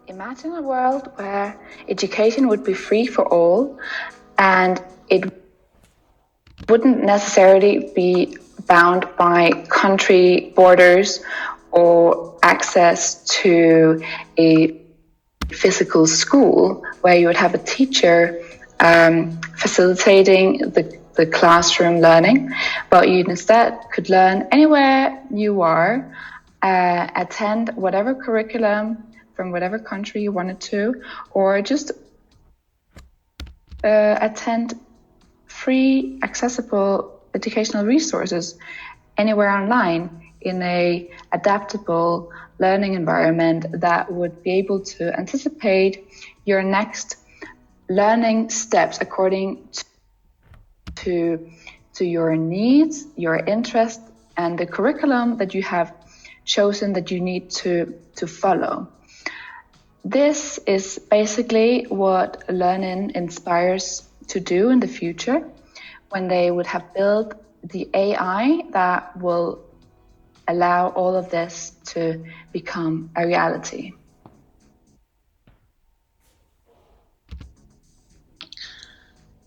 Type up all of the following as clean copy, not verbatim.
Imagine a world where education would be free for all and it wouldn't necessarily be bound by country borders or access to a physical school where you would have a teacher facilitating the classroom learning, but you instead could learn anywhere you are, attend whatever curriculum from whatever country you wanted to, or just attend free, accessible educational resources anywhere online in a adaptable learning environment that would be able to anticipate your next learning steps according to your needs, your interests, and the curriculum that you have chosen that you need to follow. This is basically what LearnIn inspires to do in the future when they would have built the AI that will allow all of this to become a reality.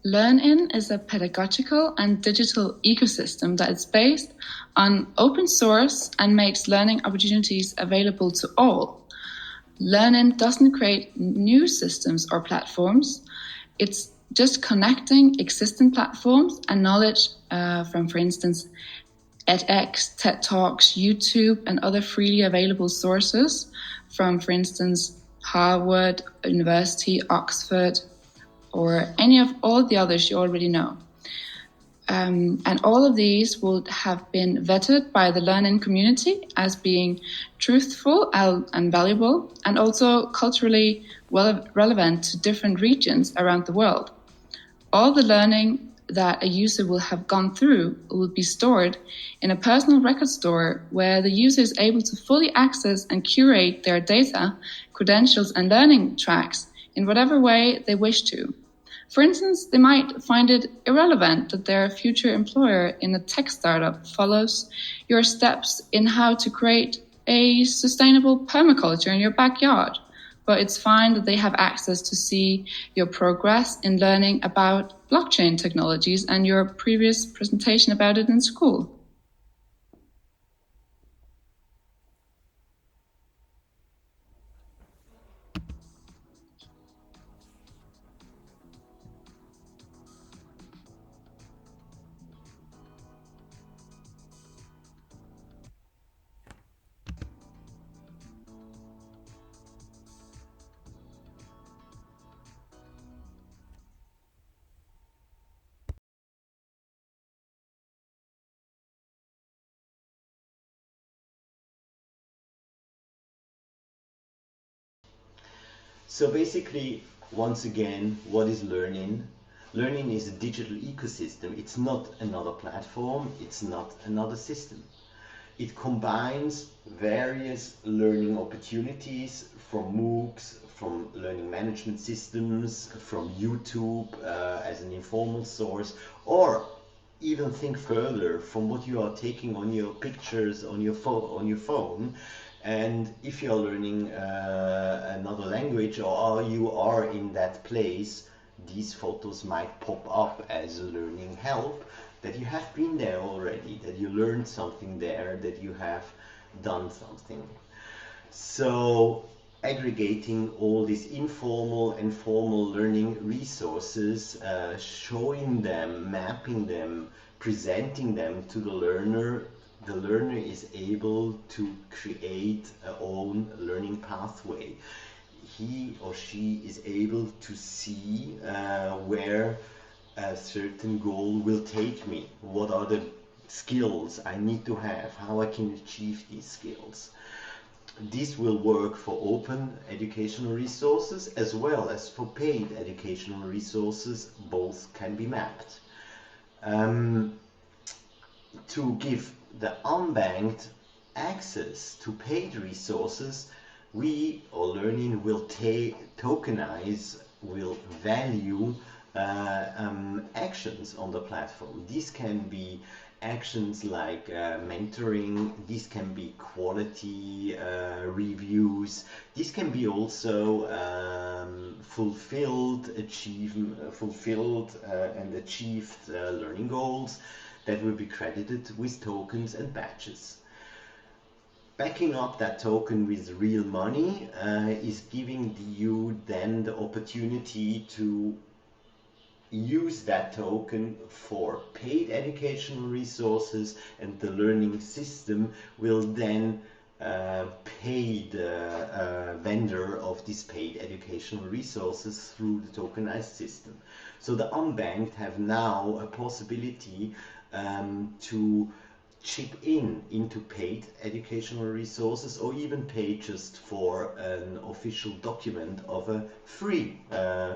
LearnIn is a pedagogical and digital ecosystem that is based on open source and makes learning opportunities available to all. LearnIn doesn't create new systems or platforms. It's just connecting existing platforms and knowledge from, for instance, edX, TED Talks, YouTube, and other freely available sources from, for instance, Harvard, University, Oxford, or any of all the others you already know. And all of these would have been vetted by the LearnIn community as being truthful and valuable, and also culturally relevant to different regions around the world. All the learning that a user will have gone through will be stored in a personal record store where the user is able to fully access and curate their data, credentials, and learning tracks in whatever way they wish to. For instance, they might find it irrelevant that their future employer in a tech startup follows your steps in how to create a sustainable permaculture in your backyard. But it's fine that they have access to see your progress in learning about blockchain technologies and your previous presentation about it in school. So basically, once again, what is LearnIn? LearnIn is a digital ecosystem. It's not another platform, it's not another system. It combines various learning opportunities from MOOCs, from learning management systems, from YouTube as an informal source, or even think further from what you are taking on your pictures on your phone. And if you are learning another language, or you are in that place, these photos might pop up as learning help, that you have been there already, that you learned something there, that you have done something. So aggregating all these informal and formal learning resources, showing them, mapping them, presenting them to the learner is able to create a own learning pathway. He or she is able to see where a certain goal will take me. What are the skills I need to have? How I can achieve these skills? This will work for open educational resources as well as for paid educational resources. Both can be mapped. To give the unbanked access to paid resources, we or LearnIn will tokenize, will value actions on the platform. These can be actions like mentoring. These can be quality reviews. These can be also fulfilled and achieved learning goals that will be credited with tokens and badges. Backing up that token with real money is giving you then the opportunity to use that token for paid educational resources, and the learning system will then pay the vendor of these paid educational resources through the tokenized system. So the unbanked have now a possibility to chip into paid educational resources, or even pay just for an official document of a free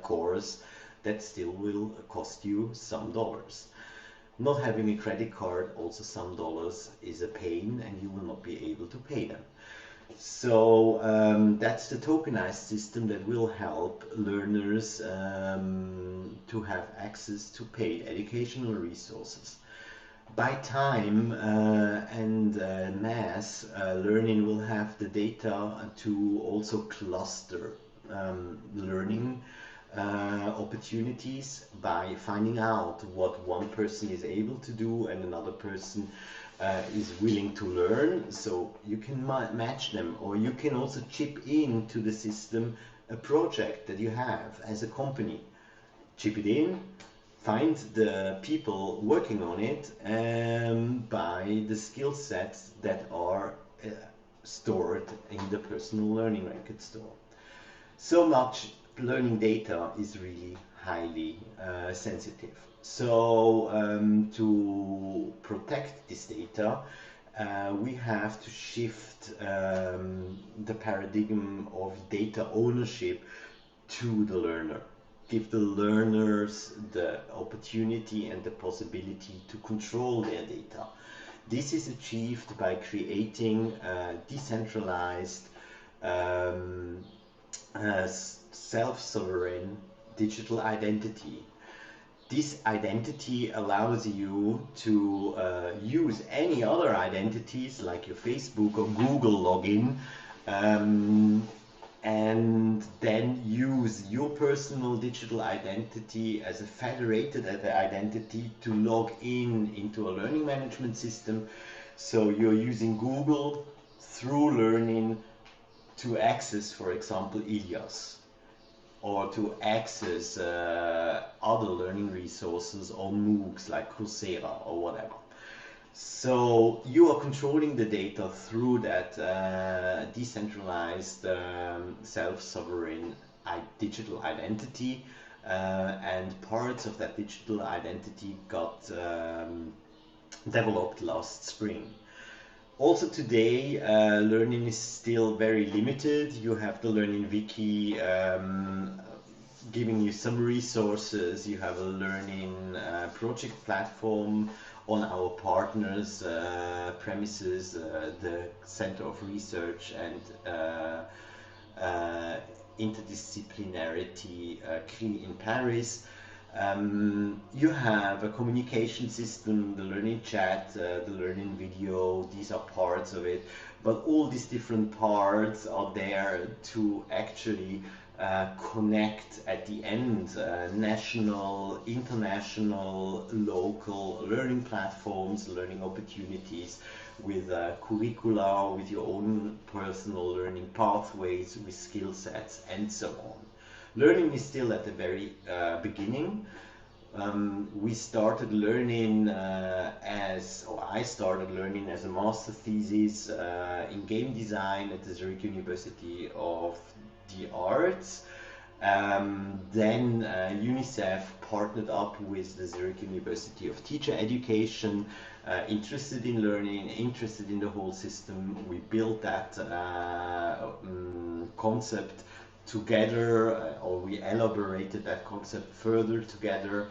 course that still will cost you some dollars. Not having a credit card, also some dollars, is a pain, and you will not be able to pay them. So that's the tokenized system that will help learners to have access to paid educational resources. By time and mass, LearnIn will have the data to also cluster learning opportunities by finding out what one person is able to do and another person is willing to learn. So you can match them, or you can also chip into the system a project that you have as a company. Chip it in, find the people working on it, and buy the skill sets that are stored in the personal learning record store. So much learning data is really highly sensitive. So to protect this data, we have to shift the paradigm of data ownership to the learner. Give the learners the opportunity and the possibility to control their data. This is achieved by creating a decentralized self-sovereign digital identity. This identity allows you to use any other identities like your Facebook or Google login, and then use your personal digital identity as a federated identity to log into a learning management system. So you're using Google through LearnIn to access, for example, Ilias, or to access other learning resources on MOOCs like Coursera or whatever. So you are controlling the data through that decentralized self-sovereign digital identity, and parts of that digital identity got developed last spring. Also today, LearnIn is still very limited. You have the LearnIn Wiki giving you some resources. You have a LearnIn project platform on our partners' premises, the Center of Research and Interdisciplinarity CLI in Paris. You have a communication system, the LearnIn chat, the LearnIn video. These are parts of it, but all these different parts are there to actually connect at the end national, international, local learning platforms, learning opportunities with curricula, with your own personal learning pathways, with skill sets, and so on. LearnIn is still at the very beginning. We started LearnIn I started LearnIn as a master thesis in game design at the Zurich University of the Arts. Then UNICEF partnered up with the Zurich University of Teacher Education, interested in learning, interested in the whole system. We built that concept together, or we elaborated that concept further together,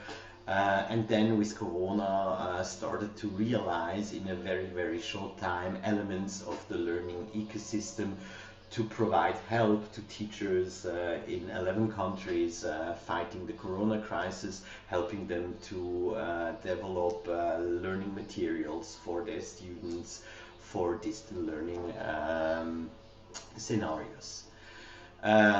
and then with Corona started to realize in a very, very short time elements of the learning ecosystem to provide help to teachers in 11 countries fighting the corona crisis, helping them to develop learning materials for their students for distant learning scenarios.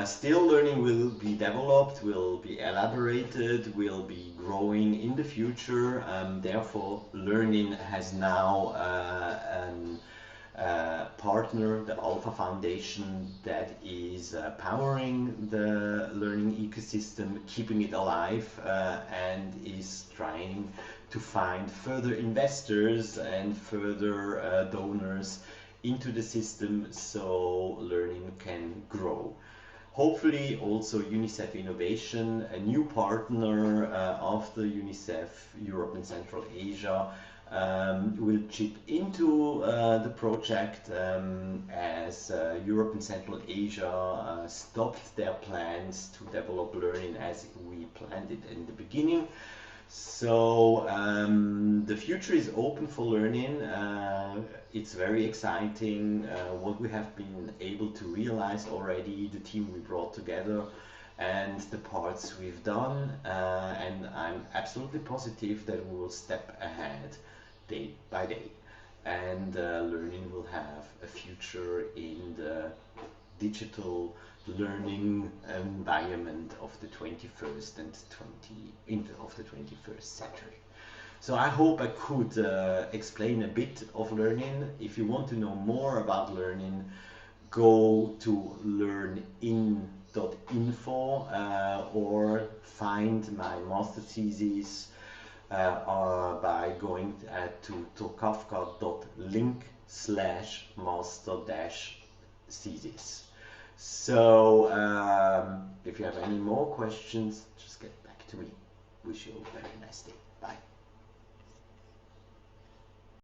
Still learning will be developed, will be elaborated, will be growing in the future. Therefore, LearnIn has now an partner, the Alpha Foundation, that is powering the learning ecosystem, keeping it alive, and is trying to find further investors and further donors into the system so learning can grow. Hopefully also UNICEF Innovation, a new partner after UNICEF Europe and Central Asia, will chip into the project as Europe and Central Asia stopped their plans to develop LearnIn as we planned it in the beginning. So the future is open for LearnIn. It's very exciting what we have been able to realize already, the team we brought together and the parts we've done, and I'm absolutely positive that we will step ahead day by day, and LearnIn will have a future in the digital learning environment of the 21st and of the 21st century. So I hope I could explain a bit of LearnIn. If you want to know more about LearnIn, go to learnin.info or find my master thesis by going to tokafka.link/master-thesis. So if you have any more questions, just get back to me. Wish you a very nice day. Bye.